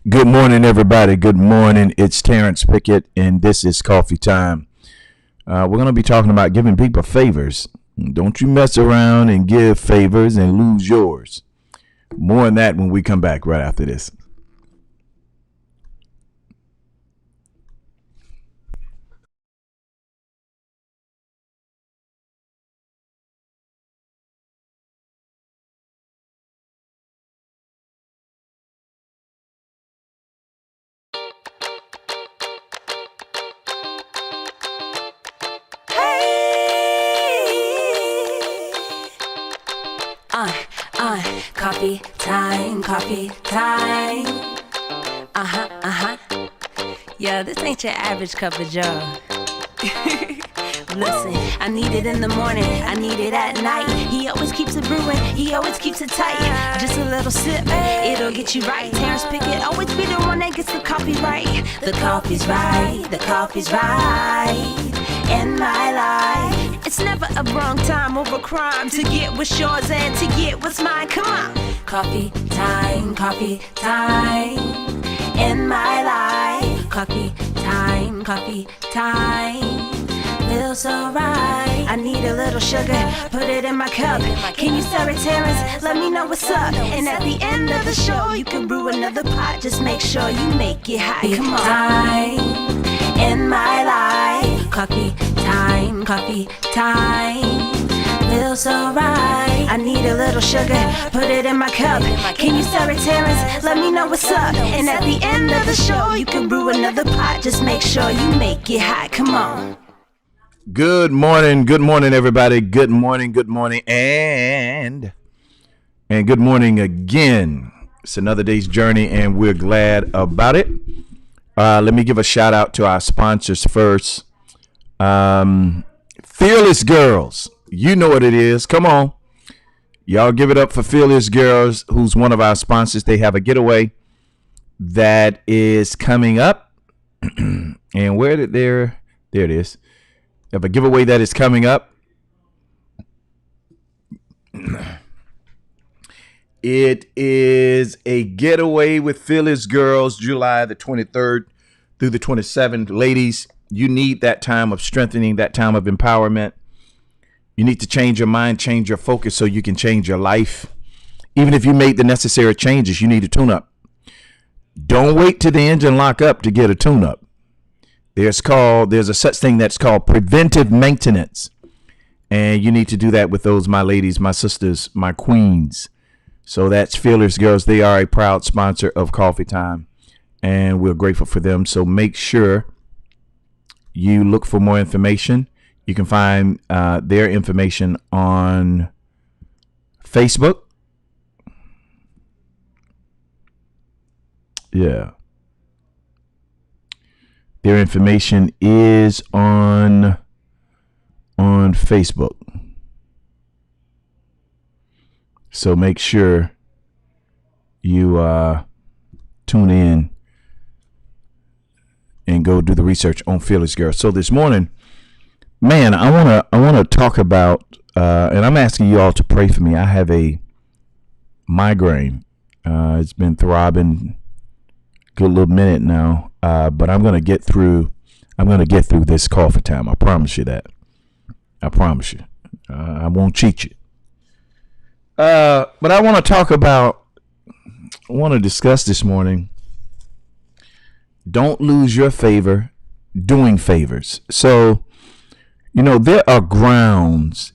Good morning, everybody. Good morning. It's Terrence Pickett, and this is Coffee Time. We're going to be talking about giving people favors. Don't you mess around and give favors and lose yours. More on that when we come back right after this. Coffee time, coffee time. Yeah, this ain't your average cup of joe. Listen, I need it in the morning, I need it at night. He always keeps it brewing, he always keeps it tight. Just a little sip, it'll get you right. Terrence Pickett always be the one that gets the coffee right. The coffee's right, the coffee's right in my life. It's never a wrong time over crime to get what's yours and to get what's mine. Come on. Coffee time in my life. Coffee time feels so right. I need a little sugar, put it in my cup. Can you serve it, Terrence? Let me know what's up. And at the end of the show, you can brew another pot. Just make sure you make it hot. Come on. Time in my life. Coffee time feels so right. I need a little sugar, put it in my cup. Can you serve it, Terrence? Let me know what's up. And at the end of the show, you can brew another pot. Just make sure you make it hot. Come on. Good morning, everybody. Good morning, and good morning again. It's another day's journey, and we're glad about it. Let me give a shout out to our sponsors first. Fearless Girls. You know what it is. Come on. Y'all give it up for Fearless Girls, who's one of our sponsors. They have a getaway that is coming up. And there it is. They have a giveaway that is coming up. It is a getaway with Fearless Girls, July the 23rd through the 27th. Ladies, you need that time of strengthening, that time of empowerment. You need to change your mind, change your focus so you can change your life. Even if you made the necessary changes, you need a tune-up. Don't wait till the engine lock up to get a tune-up. There's a such thing that's called preventive maintenance. And you need to do that with those, my ladies, my sisters, my queens. So that's Fearless Girls. They are a proud sponsor of Coffee Time, and we're grateful for them. So make sure you look for more information. You can find their information on Facebook. Yeah. Their information is on Facebook. So make sure you tune in and go do the research on Fearless Girls. So this morning, man, I wanna talk about and I'm asking you all to pray for me. I have a migraine. It's been throbbing a good little minute now, but I'm gonna get through this coffee time. I promise you that. I promise you. I won't cheat you. But I want to discuss this morning. Don't lose your favor doing favors. So, there are grounds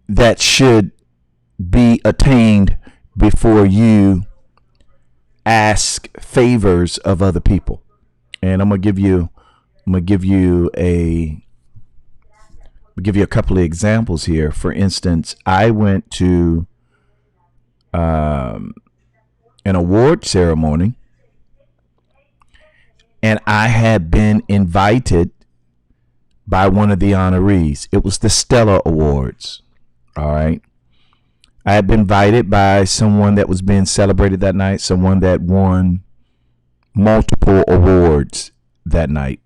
that should be attained before you ask favors of other people. And I'm gonna give you a couple of examples here. For instance, I went to an award ceremony, and I had been invited by one of the honorees. It was the Stellar Awards. All right. I had been invited by someone that was being celebrated that night, someone that won multiple awards that night.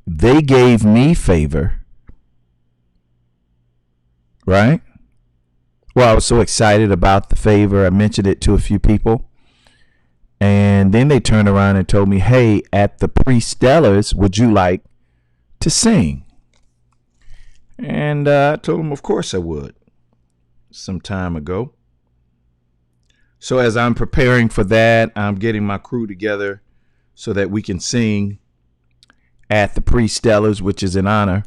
They gave me favor, right? Well, I was so excited about the favor. I mentioned it to a few people. And then they turned around and told me, hey, at the Prestellars, would you like to sing? And I told them, of course I would, some time ago. So as I'm preparing for that, I'm getting my crew together so that we can sing at the Prestellars, which is an honor.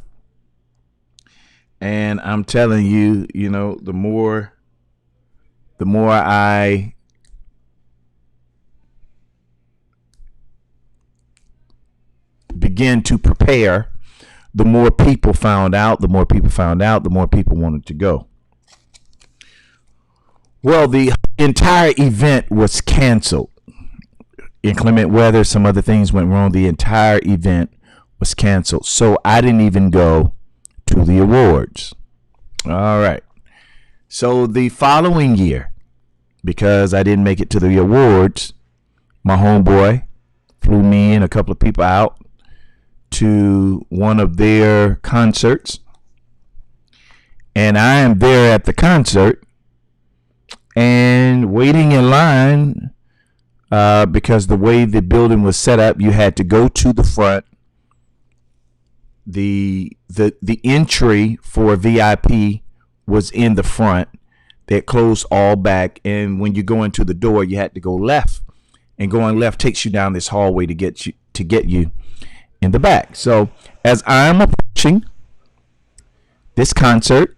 And I'm telling you, you know, the more I begin to prepare, the more people found out, the more people wanted to go. Well, the entire event was canceled. Inclement weather, some other things went wrong. The entire event was canceled. So I didn't even go to the awards. All right. So the following year, because I didn't make it to the awards, my homeboy flew me and a couple of people out to one of their concerts. And I am there at the concert and waiting in line because the way the building was set up, you had to go to the front. The entry for VIP was in the front. They closed all back, and when you go into the door, you had to go left, and going left takes you down this hallway to get you in the back. So as I'm approaching this concert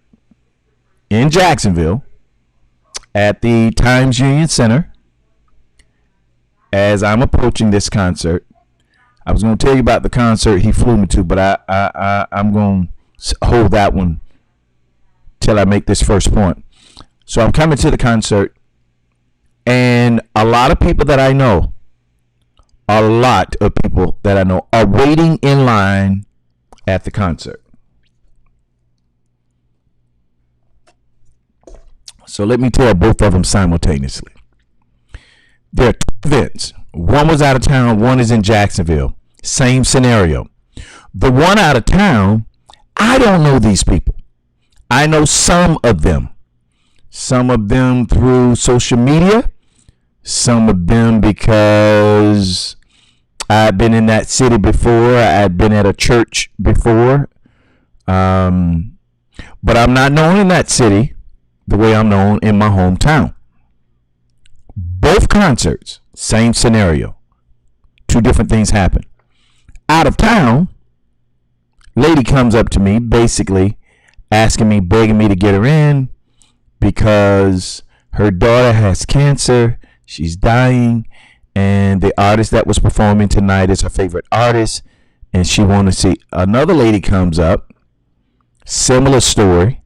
in Jacksonville at the Times Union Center, as I'm approaching this concert, I was going to tell you about the concert he flew me to, but I'm going to hold that one till I make this first point. So I'm coming to the concert, and a lot of people that I know, are waiting in line at the concert. So let me tell both of them simultaneously. There are two events. One was out of town, one is in Jacksonville. Same scenario. The one out of town, I don't know these people. I know some of them. Some of them through social media. Some of them because I've been in that city before. I've been at a church before. But I'm not known in that city the way I'm known in my hometown. Both concerts, same scenario. Two different things happen. Out of town, lady comes up to me basically asking me, begging me to get her in because her daughter has cancer. She's dying, and the artist that was performing tonight is her favorite artist, and she wanted to see. Another lady comes up, similar story,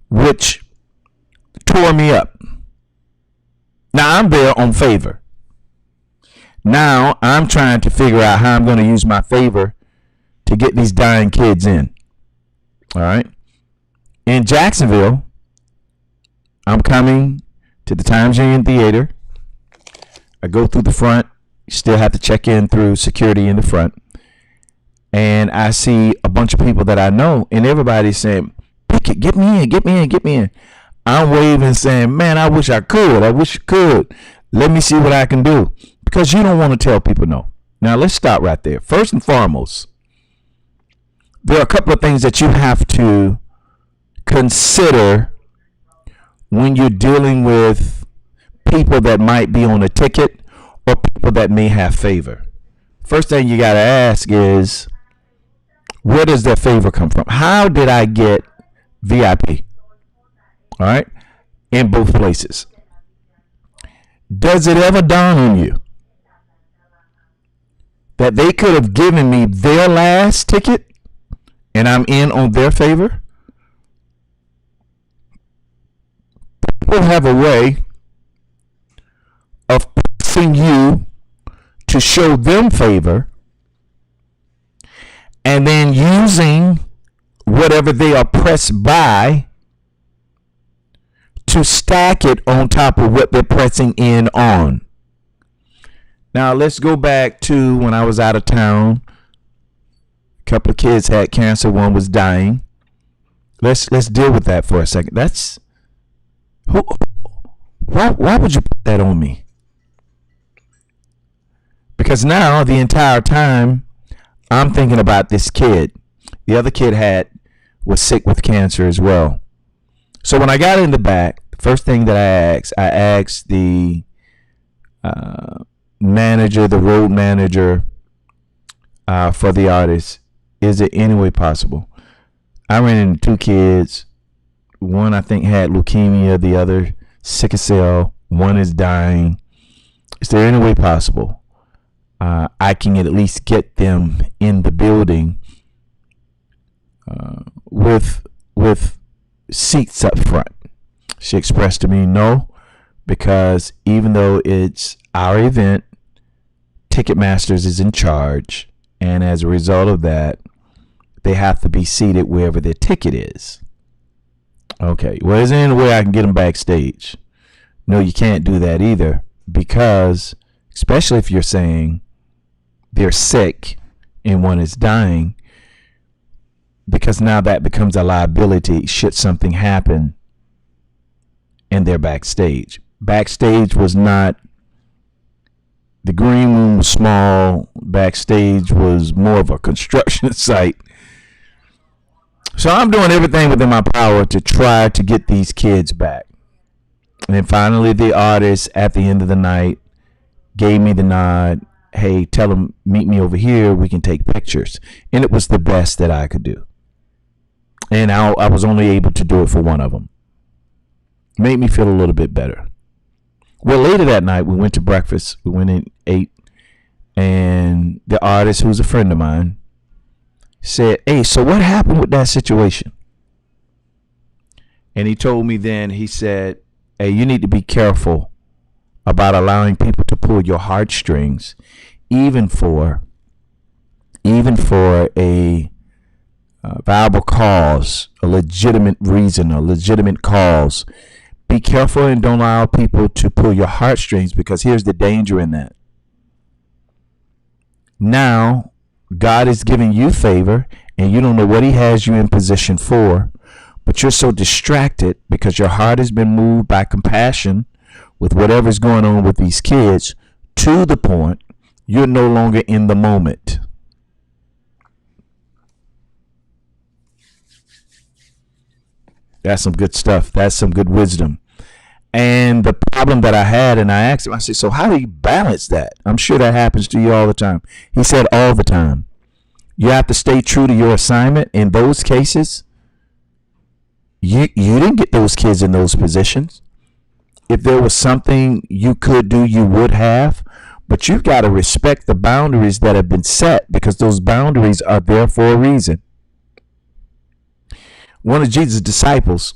which tore me up. Now I'm there on favor. Now I'm trying to figure out how I'm going to use my favor to get these dying kids in. All right. In Jacksonville, I'm coming to the Times Union Theater. I go through the front. You still have to check in through security in the front. And I see a bunch of people that I know, and everybody's saying, Pickett, get me in, get me in, get me in. I'm waving saying, man, I wish I could. I wish you could. Let me see what I can do. Because you don't want to tell people no. Now, let's stop right there. First and foremost, there are a couple of things that you have to consider when you're dealing with people that might be on a ticket or people that may have favor. First thing you got to ask is, where does that favor come from? How did I get VIP? All right, in both places. Does it ever dawn on you that they could have given me their last ticket and I'm in on their favor? People have a way of pressing you to show them favor and then using whatever they are pressed by to stack it on top of what they're pressing in on. Now let's go back to when I was out of town. A couple of kids had cancer, one was dying. Let's deal with that for a second. That's why would you put that on me? Because now the entire time I'm thinking about this kid. The other kid was sick with cancer as well. So when I got in the back, the first thing that I asked the manager, the road manager for the artist, is it any way possible? I ran into two kids. One I think had leukemia, the other sickle cell. One is dying. Is there any way possible I can at least get them in the building with seats up front? She expressed to me no, because even though it's our event, Ticketmasters is in charge, and as a result of that, they have to be seated wherever their ticket is. Okay, well, is there any way I can get them backstage? No, you can't do that either, because especially if you're saying they're sick and one is dying, because now that becomes a liability should something happen and they're backstage. Backstage was not, the green room was small. Backstage was more of a construction site. So I'm doing everything within my power to try to get these kids back. And then finally the artist at the end of the night gave me the nod. Hey, tell them, meet me over here. We can take pictures. And it was the best that I could do. And I was only able to do it for one of them. Made me feel a little bit better. Well, later that night, we went to breakfast. We went and ate. And the artist, who's a friend of mine, said, hey, so what happened with that situation? And he told me then, he said, hey, you need to be careful about allowing people to pull your heartstrings, even for a viable cause, a legitimate reason, a legitimate cause. Be careful and don't allow people to pull your heartstrings, because here's the danger in that. Now, God is giving you favor and you don't know what he has you in position for, but you're so distracted because your heart has been moved by compassion with whatever's going on with these kids, to the point you're no longer in the moment. That's some good stuff. That's some good wisdom. And the problem that I had, and I asked him, I said, so how do you balance that? I'm sure that happens to you all the time. He said, all the time. You have to stay true to your assignment. In those cases, you didn't get those kids in those positions. If there was something you could do, you would have. But you've got to respect the boundaries that have been set, because those boundaries are there for a reason. One of Jesus' disciples,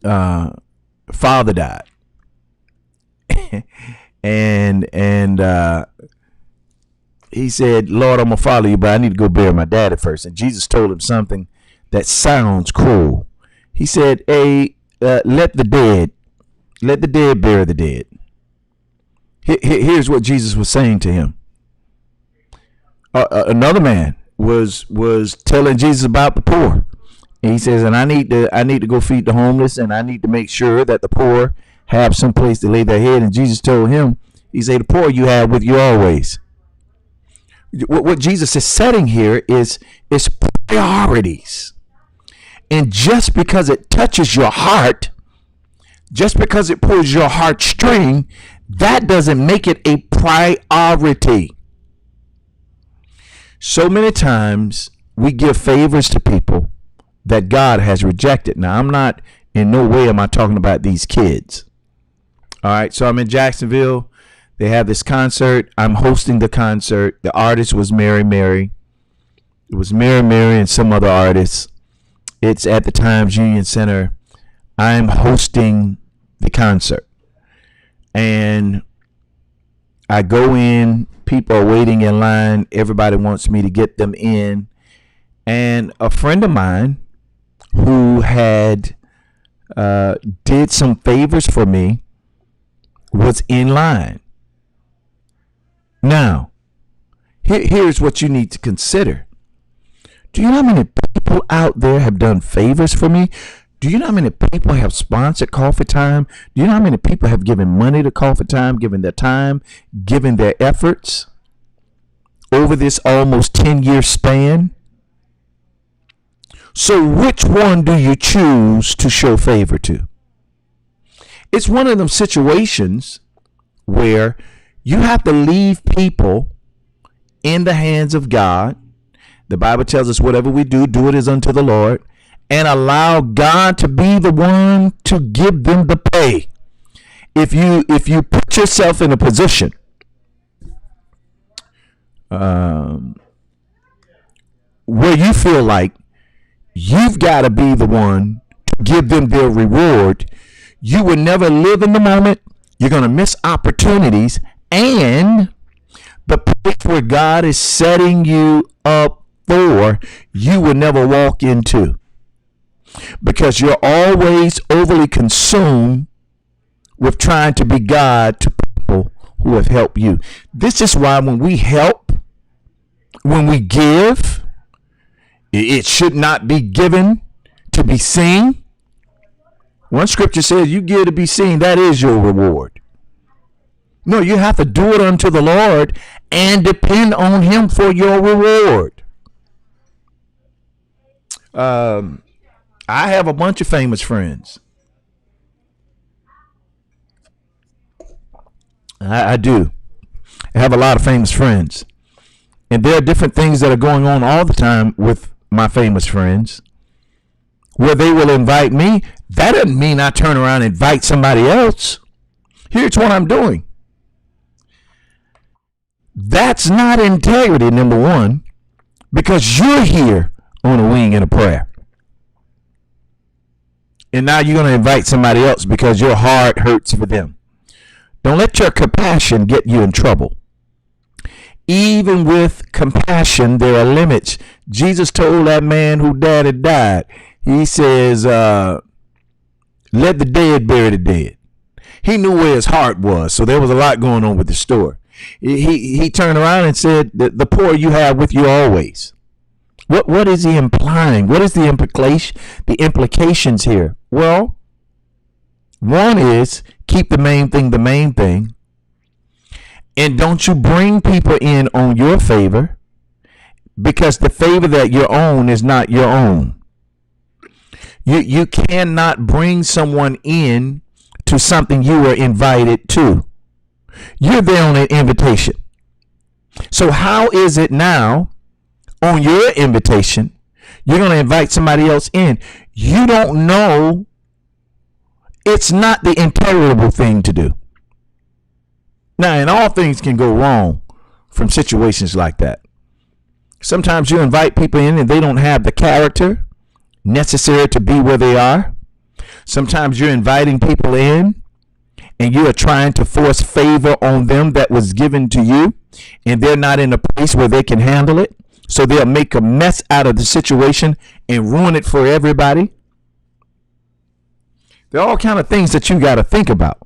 father died. and he said, Lord, I'm going to follow you, but I need to go bury my daddy first. And Jesus told him something that sounds cruel. He said, hey, let the dead bury the dead. Here's what Jesus was saying to him. Another man was telling Jesus about the poor. And he says, and I need to go feed the homeless, and I need to make sure that the poor have some place to lay their head. And Jesus told him, he said, the poor you have with you always. What Jesus is setting here is priorities. And just because it touches your heart, just because it pulls your heartstring, that doesn't make it a priority. So many times we give favors to people that God has rejected. Now, I'm not, in no way am I talking about these kids. All right, so I'm in Jacksonville. They have this concert. I'm hosting the concert. The artist was Mary Mary. It was Mary Mary and some other artists. It's at the Times Union Center. I'm hosting the concert. And I go in. People are waiting in line. Everybody wants me to get them in. And a friend of mine who had did some favors for me was in line. Now, here's what you need to consider. Do you know how many people out there have done favors for me? Do you know how many people have sponsored Coffee Time? Do you know how many people have given money to Coffee Time, given their time, given their efforts over this almost 10-year span? So which one do you choose to show favor to? It's one of them situations where you have to leave people in the hands of God. The Bible tells us whatever we do, do it as unto the Lord, and allow God to be the one to give them the pay. If you put yourself in a position where you feel like you've got to be the one to give them their reward, you will never live in the moment. You're going to miss opportunities, and the place where God is setting you up for, you will never walk into, because you're always overly consumed with trying to be God to people who have helped you. This is why when we help, when we give, it should not be given to be seen. One scripture says you give to be seen, that is your reward. No, you have to do it unto the Lord and depend on him for your reward. I have a bunch of famous friends. I do. I have a lot of famous friends. And there are different things that are going on all the time with my famous friends where they will invite me. That doesn't mean I turn around and invite somebody else. Here's what I'm doing. That's not integrity, number one, because you're here on a wing and a prayer. And now you're going to invite somebody else because your heart hurts for them. Don't let your compassion get you in trouble. Even with compassion, there are limits. Jesus told that man who daddy died, he says, let the dead bury the dead. He knew where his heart was, so there was a lot going on with the story. He turned around and said, the poor you have with you always. What is he implying? What is the implications here? Well, one is keep the main thing the main thing. And don't you bring people in on your favor, because the favor that you own is not your own. You cannot bring someone in to something you were invited to. You're there on an invitation. So how is it now on your invitation you're going to invite somebody else in? You don't know. It's not the intolerable thing to do. Now, and all things can go wrong from situations like that. Sometimes you invite people in and they don't have the character necessary to be where they are. Sometimes you're inviting people in and you are trying to force favor on them that was given to you, and they're not in a place where they can handle it. So they'll make a mess out of the situation and ruin it for everybody. There are all kinds of things that you got to think about.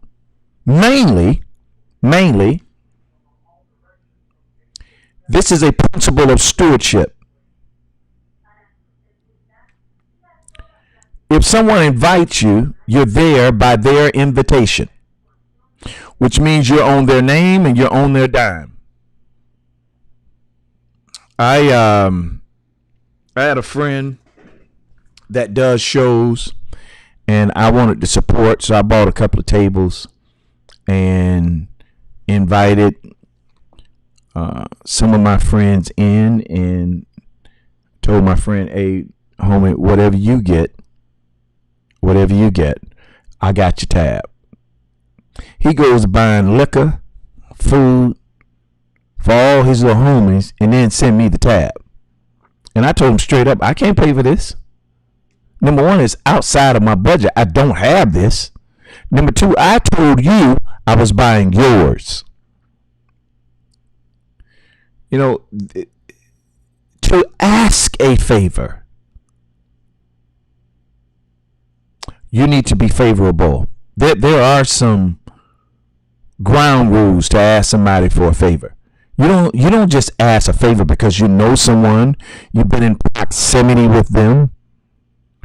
Mainly, this is a principle of stewardship. If someone invites you, you're there by their invitation, which means you're on their name and you're on their dime. I had a friend that does shows, and I wanted to support, so I bought a couple of tables and invited some of my friends in, and told my friend, hey, homie, whatever you get, I got your tab. He goes buying liquor, food for all his little homies, and then send me the tab. And I told him straight up, I can't pay for this. Number one, it's outside of my budget. I don't have this. Number two, I told you I was buying yours. You know, to ask a favor, you need to be favorable. There are some ground rules to ask somebody for a favor. You don't just ask a favor because you know someone, you've been in proximity with them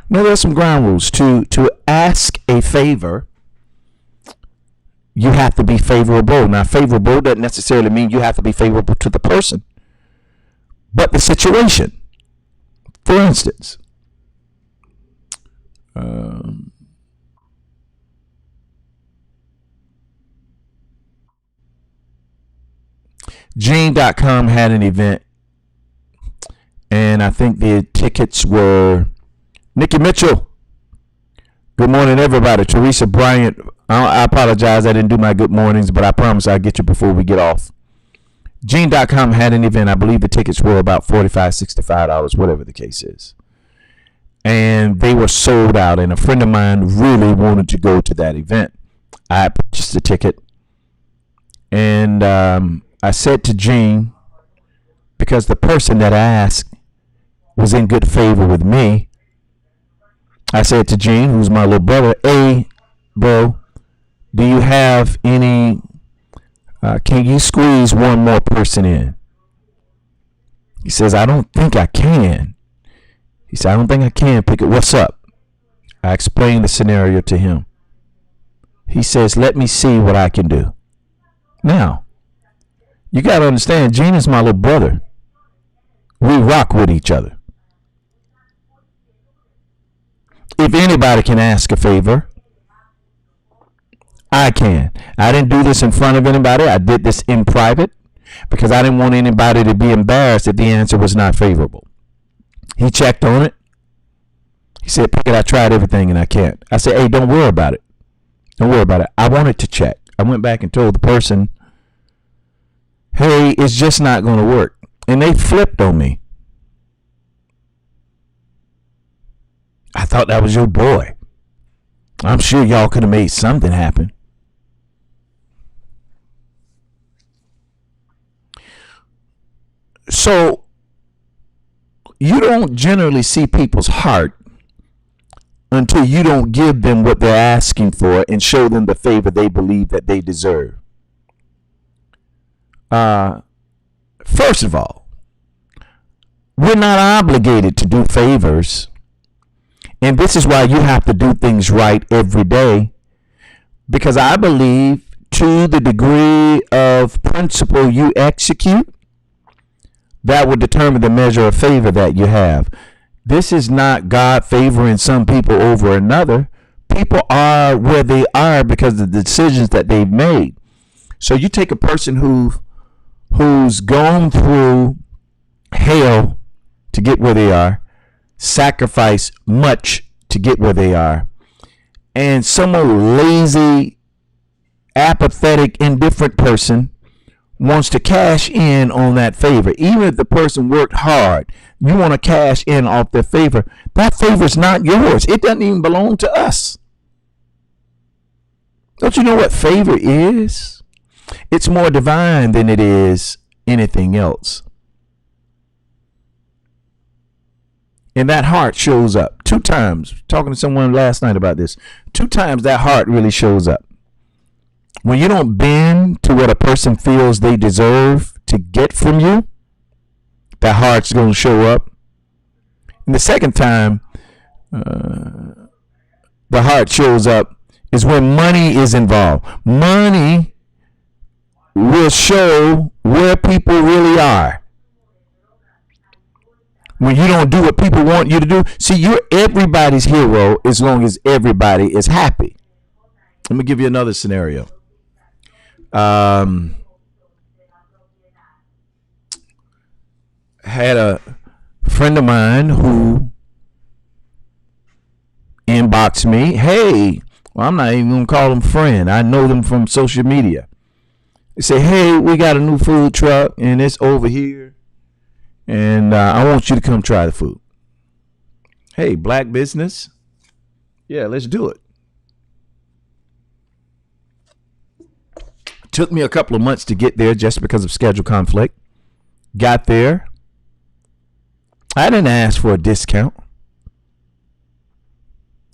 No, there's some ground rules. To ask a favor, you have to be favorable. Now, favorable doesn't necessarily mean you have to be favorable to the person, but the situation. For instance, Gene.com had an event, and I think the tickets were Nikki Mitchell. Good morning, everybody. Teresa Bryant. I apologize. I didn't do my good mornings, but I promise I'll get you before we get off. Gene.com had an event. I believe the tickets were about $45, $65, whatever the case is. And they were sold out. And a friend of mine really wanted to go to that event. I purchased a ticket. And I said to Gene, because the person that I asked was in good favor with me, I said to Gene, who's my little brother, hey, bro, do you have any, can you squeeze one more person in? He says, I don't think I can. He said, I don't think I can pick it. What's up? I explained the scenario to him. He says, let me see what I can do. Now, you got to understand, Gene is my little brother. We rock with each other. If anybody can ask a favor, I can. I didn't do this in front of anybody. I did this in private because I didn't want anybody to be embarrassed if the answer was not favorable. He checked on it. He said, pick it. I tried everything and I can't. I said, hey, don't worry about it. Don't worry about it. I wanted to check. I went back and told the person, hey, it's just not going to work. And they flipped on me. I thought that was your boy. I'm sure y'all could have made something happen. So you don't generally see people's heart until you don't give them what they're asking for and show them the favor they believe that they deserve. First of all, we're not obligated to do favors. And this is why you have to do things right every day. Because I believe to the degree of principle you execute, that will determine the measure of favor that you have. This is not God favoring some people over another. People are where they are because of the decisions that they've made. So you take a person who's gone through hell to get where they are, sacrifice much to get where they are, and some old lazy, apathetic, indifferent person wants to cash in on that favor. Even if the person worked hard, you want to cash in off their favor. That favor is not yours. It doesn't even belong to us. Don't you know what favor is? It's more divine than it is anything else. And that heart shows up 2 times. Talking to someone last night about this. 2 times that heart really shows up. When you don't bend to what a person feels they deserve to get from you, that heart's going to show up. And the second time the heart shows up is when money is involved. Money will show where people really are. When you don't do what people want you to do. See, you're everybody's hero as long as everybody is happy. Let me give you another scenario. Had a friend of mine who inboxed me. Hey, well, I'm not even going to call them friend. I know them from social media. They say, hey, we got a new food truck and it's over here. And I want you to come try the food. Hey, black business. Yeah, let's do it. Took me a couple of months to get there just because of schedule conflict. Got there. I didn't ask for a discount.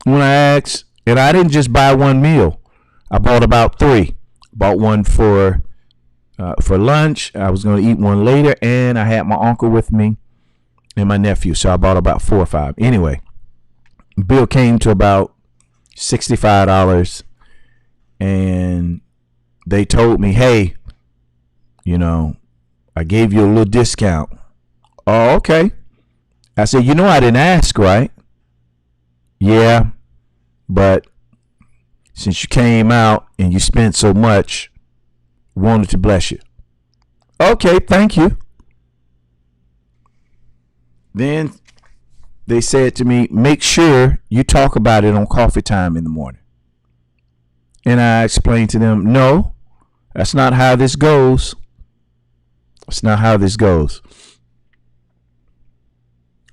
When I asked, and I didn't just buy one meal. I bought about 3. Bought one for lunch. I was going to eat one later, and I had my uncle with me and my nephew, so I bought about 4 or 5. Anyway, Bill came to about $65, and they told me, hey, I gave you a little discount. Oh, okay. I said, I didn't ask, right? Yeah, but since you came out and you spent so much, wanted to bless you. Okay, thank you. Then they said to me, make sure you talk about it on coffee time in the morning. And I explained to them, no, that's not how this goes. That's not how this goes.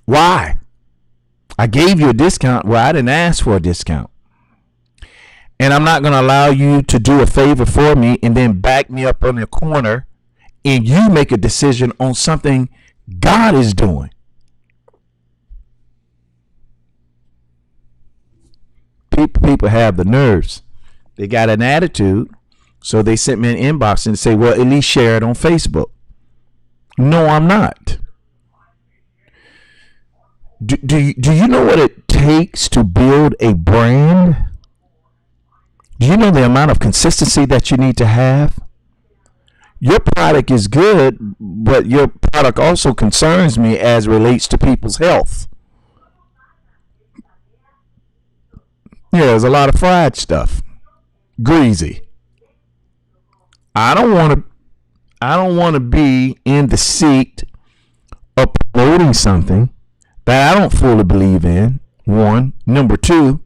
Why? I gave you a discount. Well, I didn't ask for a discount. And I'm not going to allow you to do a favor for me and then back me up on the corner and you make a decision on something God is doing. People have the nerves. They got an attitude. So they sent me an inbox and say, well, at least share it on Facebook. No, I'm not. Do you know what it takes to build a brand? Do you know the amount of consistency that you need to have? Your product is good, but your product also concerns me as relates to people's health. Yeah, there's a lot of fried stuff. Greasy. I don't want to be in the seat of promoting something that I don't fully believe in. One. Number two,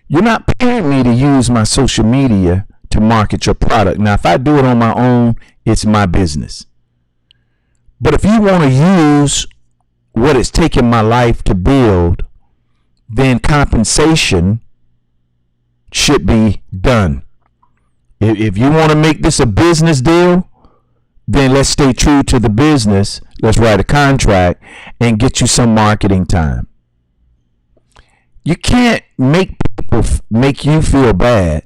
you're not paying me to use my social media to market your product. Now, if I do it on my own, it's my business. But if you want to use what it's taken my life to build, then compensation should be done. If you want to make this a business deal, then let's stay true to the business. Let's write a contract and get you some marketing time. You can't make people make you feel bad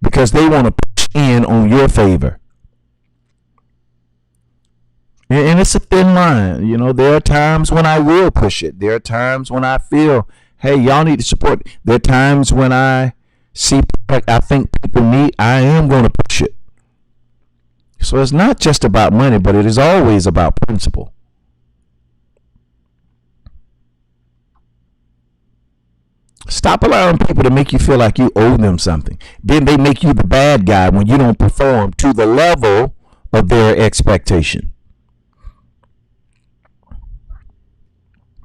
because they want to push in on your favor. And it's a thin line. There are times when I will push it. There are times when I feel, hey, y'all need to support. There are times when I see product I think people need, I am going to push it. So it's not just about money, but it is always about principle. Stop allowing people to make you feel like you owe them something. Then they make you the bad guy when you don't perform to the level of their expectation.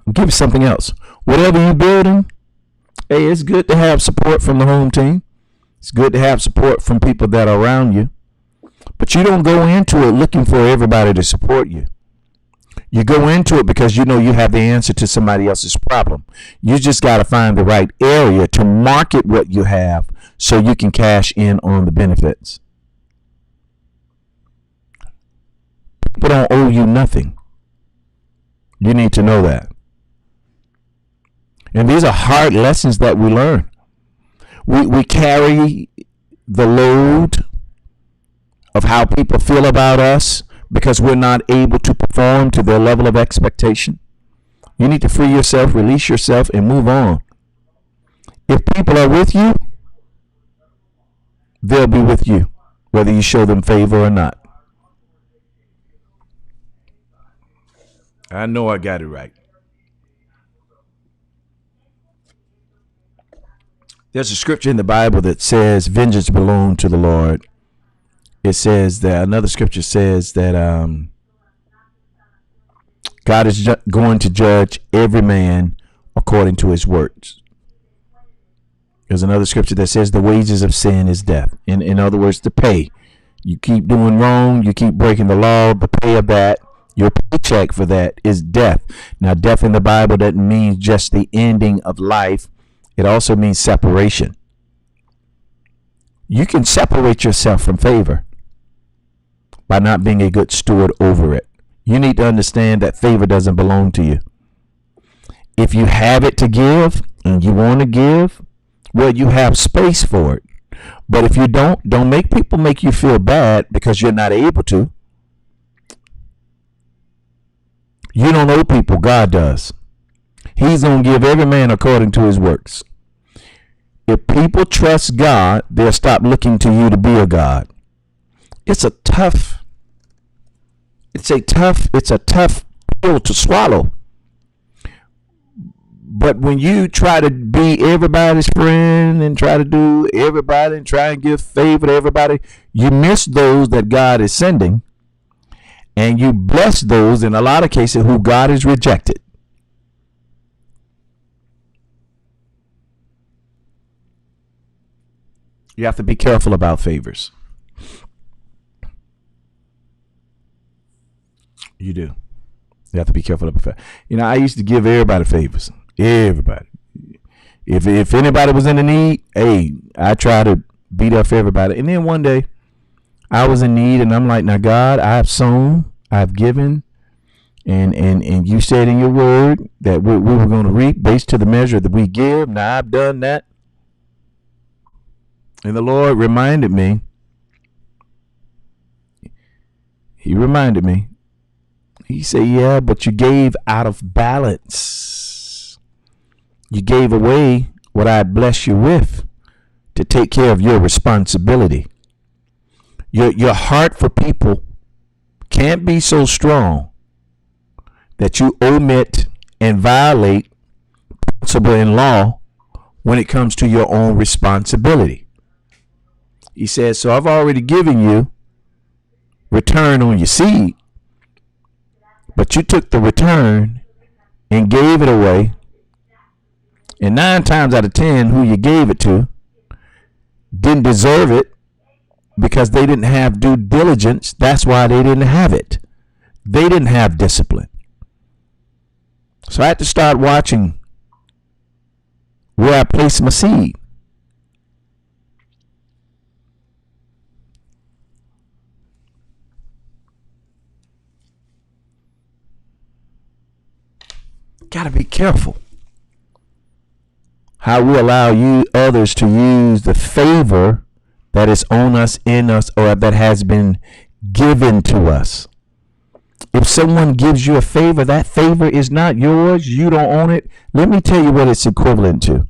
I'll give you something else. Whatever you're building, hey, it's good to have support from the home team. It's good to have support from people that are around you. But you don't go into it looking for everybody to support you. You go into it because you know you have the answer to somebody else's problem. You just got to find the right area to market what you have so you can cash in on the benefits. People don't owe you nothing. You need to know that. And these are hard lessons that we learn. We carry the load of how people feel about us because we're not able to perform to their level of expectation. You need to free yourself, release yourself, and move on. If people are with you, they'll be with you, whether you show them favor or not. I know I got it right. There's a scripture in the Bible that says vengeance belongs to the Lord. It says that another scripture says that God is going to judge every man according to his works. There's another scripture that says the wages of sin is death. In other words, the pay. You keep doing wrong, you keep breaking the law, the pay of that, your paycheck for that is death. Now, death in the Bible doesn't mean just the ending of life. It also means separation. You can separate yourself from favor by not being a good steward over it. You need to understand that favor doesn't belong to you. If you have it to give and you want to give, well, you have space for it. But if you don't make people make you feel bad because you're not able to. You don't owe people. God does. He's going to give every man according to his works. If people trust God, they'll stop looking to you to be a God. It's a tough pill to swallow. But when you try to be everybody's friend and try to do everybody and try and give favor to everybody, you miss those that God is sending, and you bless those in a lot of cases who God has rejected. You have to be careful about favors. You do. You have to be careful about favors. I used to give everybody favors. Everybody. If anybody was in the need, hey, I try to be there for everybody. And then one day, I was in need, and I'm like, now God, I have sown, I've given, and you said in your word that we were going to reap based to the measure that we give. Now I've done that. And the Lord reminded me. He reminded me. He said, yeah, but you gave out of balance. You gave away what I blessed you with to take care of your responsibility. Your heart for people can't be so strong that you omit and violate principle in law when it comes to your own responsibility. He says, so I've already given you return on your seed, but you took the return and gave it away. And 9 times out of 10, who you gave it to didn't deserve it because they didn't have due diligence. That's why they didn't have it. They didn't have discipline. So I had to start watching where I place my seed. Got to be careful how we allow others to use the favor that is on us, in us, or that has been given to us. If someone gives you a favor, that favor is not yours. You don't own it. Let me tell you what it's equivalent to.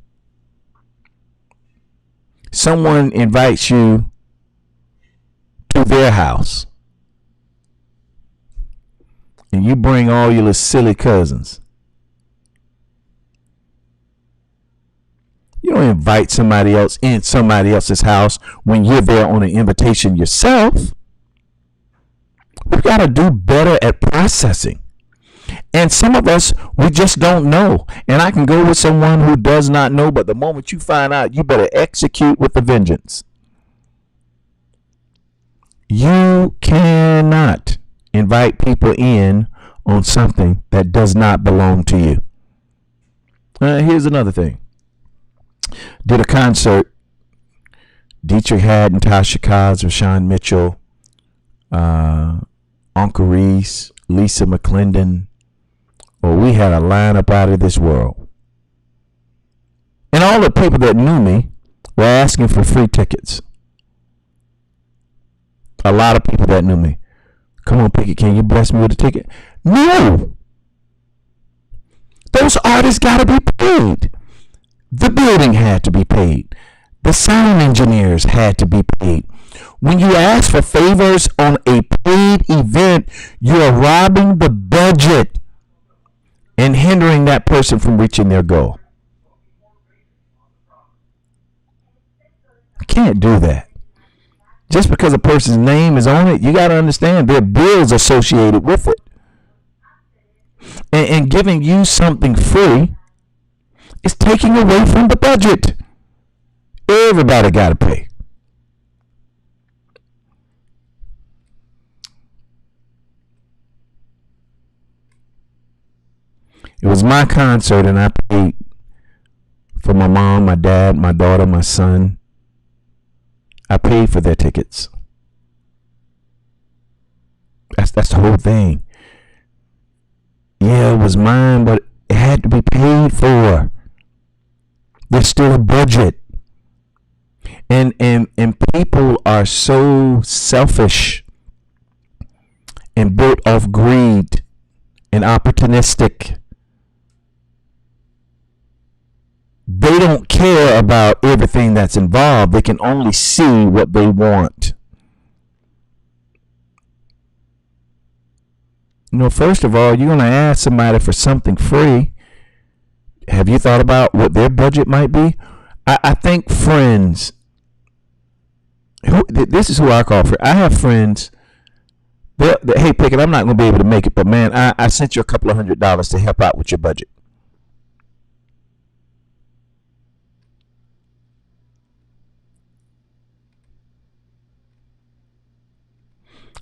Someone invites you to their house, and you bring all your little silly cousins. You don't invite somebody else in somebody else's house when you're there on an invitation yourself. We've got to do better at processing. And some of us, we just don't know. And I can go with someone who does not know, but the moment you find out, you better execute with a vengeance. You cannot invite people in on something that does not belong to you. Here's another thing. Did a concert. Dietrich Haddon, Tasha Cobbs, Rashawn Mitchell, Uncle Reese, Lisa McClendon. Well, we had a lineup out of this world. And all the people that knew me were asking for free tickets. A lot of people that knew me. Come on, Pickett, can you bless me with a ticket? No! Those artists got to be paid. The building had to be paid. The sound engineers had to be paid. When you ask for favors on a paid event, you are robbing the budget and hindering that person from reaching their goal. You can't do that. Just because a person's name is on it, you got to understand there are bills associated with it. And giving you something free is taking away from the budget. Everybody got to pay. It was my concert, and I paid for my mom, my dad, my daughter, my son. I paid for their tickets. That's the whole thing. Yeah, it was mine, but it had to be paid for. There's still a budget. And people are so selfish and built off greed and opportunistic. They don't care about everything that's involved. They can only see what they want. First of all, you're going to ask somebody for something free. Have you thought about what their budget might be? I think friends, this is who I call friends. I have friends, hey, Pickett, I'm not going to be able to make it, but man, I sent you a couple of $100 to help out with your budget.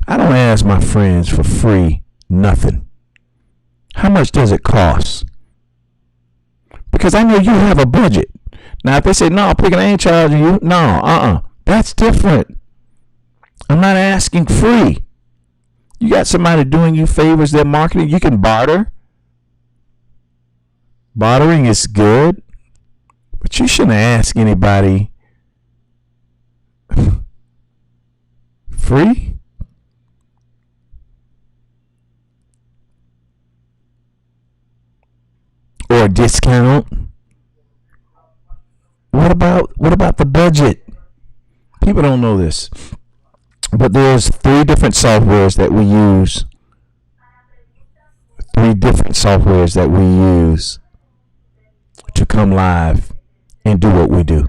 I don't ask my friends for free nothing. How much does it cost? Because I know you have a budget. Now, if they say, no, Pickett, I ain't charging you. No, that's different. I'm not asking free. You got somebody doing you favors, they're marketing. You can barter. Bartering is good. But you shouldn't ask anybody free. Or a discount. What about the budget? People don't know this, but there's 3 different softwares that we use. 3 different softwares that we use to come live and do what we do.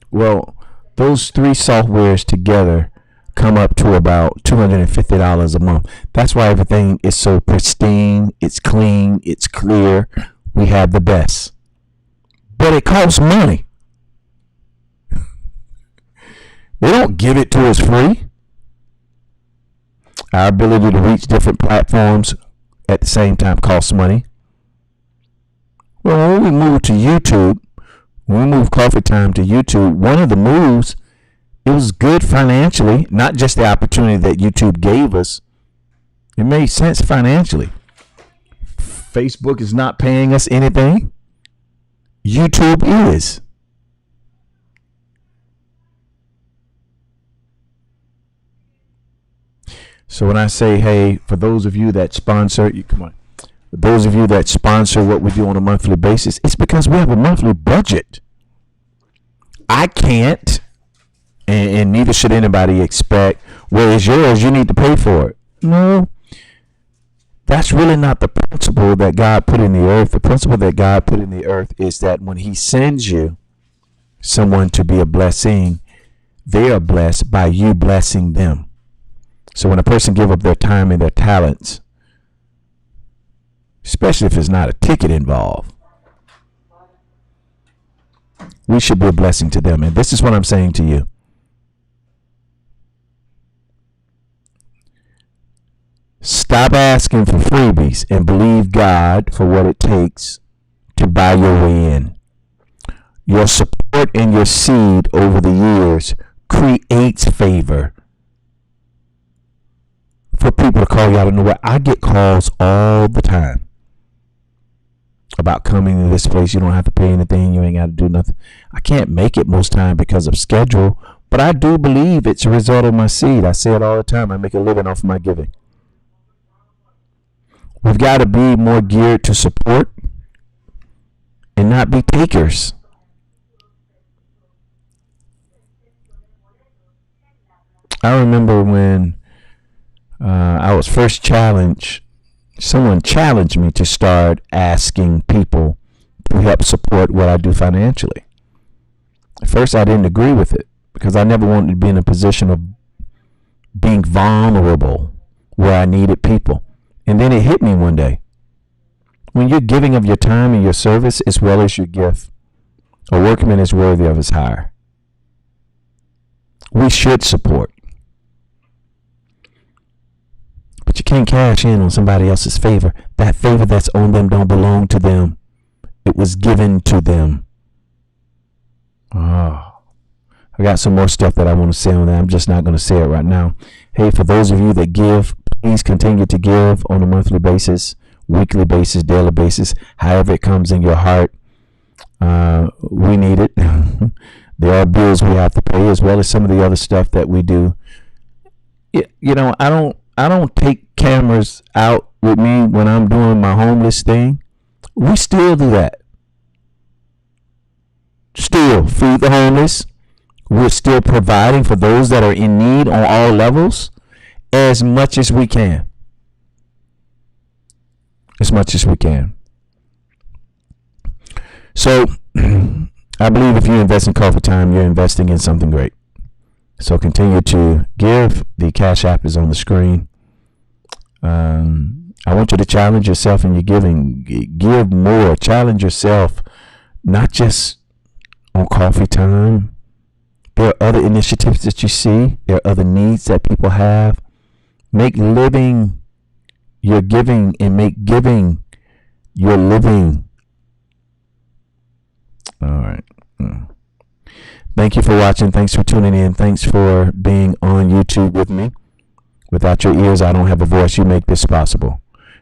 Well, those 3 softwares together come up to about $250 a month. That's why everything is so pristine, it's clean, it's clear. We have the best. But it costs money. They don't give it to us free. Our ability to reach different platforms at the same time costs money. Well, when we moved to YouTube, when we moved Coffee Time to YouTube, one of the moves, it was good financially, not just the opportunity that YouTube gave us. It made sense financially. Facebook is not paying us anything. YouTube is. So when I say, hey, for those of you that sponsor, those of you that sponsor what we do on a monthly basis, it's because we have a monthly budget. I can't, and neither should anybody expect, well, it's yours, you need to pay for it. No. That's really not the principle that God put in the earth. The principle that God put in the earth is that when he sends you someone to be a blessing, they are blessed by you blessing them. So when a person gives up their time and their talents, especially if there's not a ticket involved, we should be a blessing to them. And this is what I'm saying to you. Stop asking for freebies and believe God for what it takes to buy your way in. Your support and your seed over the years creates favor for people to call you out of nowhere. I get calls all the time about coming to this place. You don't have to pay anything. You ain't got to do nothing. I can't make it most time because of schedule, but I do believe it's a result of my seed. I say it all the time. I make a living off of my giving. We've got to be more geared to support and not be takers. I remember when I was first challenged, someone challenged me to start asking people to help support what I do financially. At first, I didn't agree with it because I never wanted to be in a position of being vulnerable where I needed people. And then it hit me one day. When you're giving of your time and your service as well as your gift, a workman is worthy of his hire. We should support. But you can't cash in on somebody else's favor. That favor that's on them don't belong to them. It was given to them. I got some more stuff that I want to say on that. I'm just not going to say it right now. Hey, for those of you that give, please continue to give on a monthly basis, weekly basis, daily basis, however it comes in your heart. We need it. There are bills we have to pay as well as some of the other stuff that we do. I I don't take cameras out with me when I'm doing my homeless thing. We still do that. Still feed the homeless. We're still providing for those that are in need on all levels as much as we can. As much as we can. So, I believe if you invest in Coffee Time, you're investing in something great. So continue to give. The Cash App is on the screen. I want you to challenge yourself in your giving. Give more. Challenge yourself, not just on Coffee Time. There are other initiatives that you see. There are other needs that people have. Make living your giving and make giving your living. All right. Thank you for watching. Thanks for tuning in. Thanks for being on YouTube with me. Without your ears, I don't have a voice. You make this possible.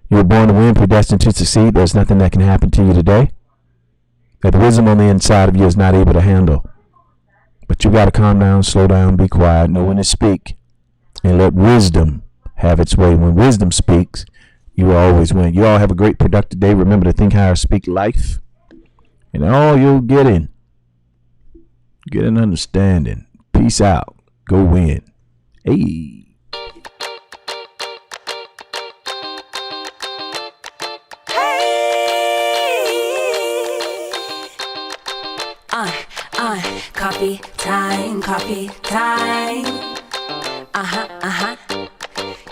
You were born to win, predestined to succeed. There's nothing that can happen to you today that the wisdom on the inside of you is not able to handle. But you got to calm down, slow down, be quiet, know when to speak, and let wisdom have its way. When wisdom speaks, you will always win. You all have a great, productive day. Remember to think higher, speak life, and all you'll get an understanding. Peace out. Go win. Hey. Coffee time, coffee time.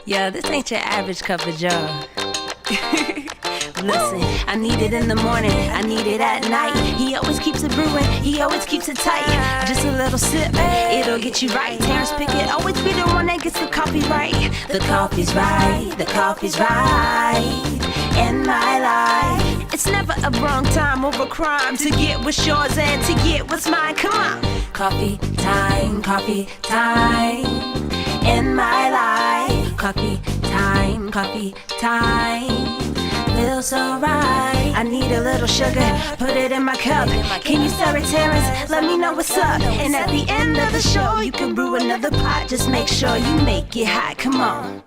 Yeah, this ain't your average cup of joe. Listen, I need it in the morning, I need it at night. He always keeps it brewing, he always keeps it tight. Just a little sip, it'll get you right. Terrence Pickett always be the one that gets the coffee right. The coffee's right, the coffee's right in my life. It's never a wrong time over crime to get what's yours and to get what's mine. Come on. Coffee time in my life. Coffee time feels so right. I need a little sugar, put it in my cup. Can you stir it, Terrence? Let me know what's up. And at the end of the show, you can brew another pot. Just make sure you make it hot. Come on.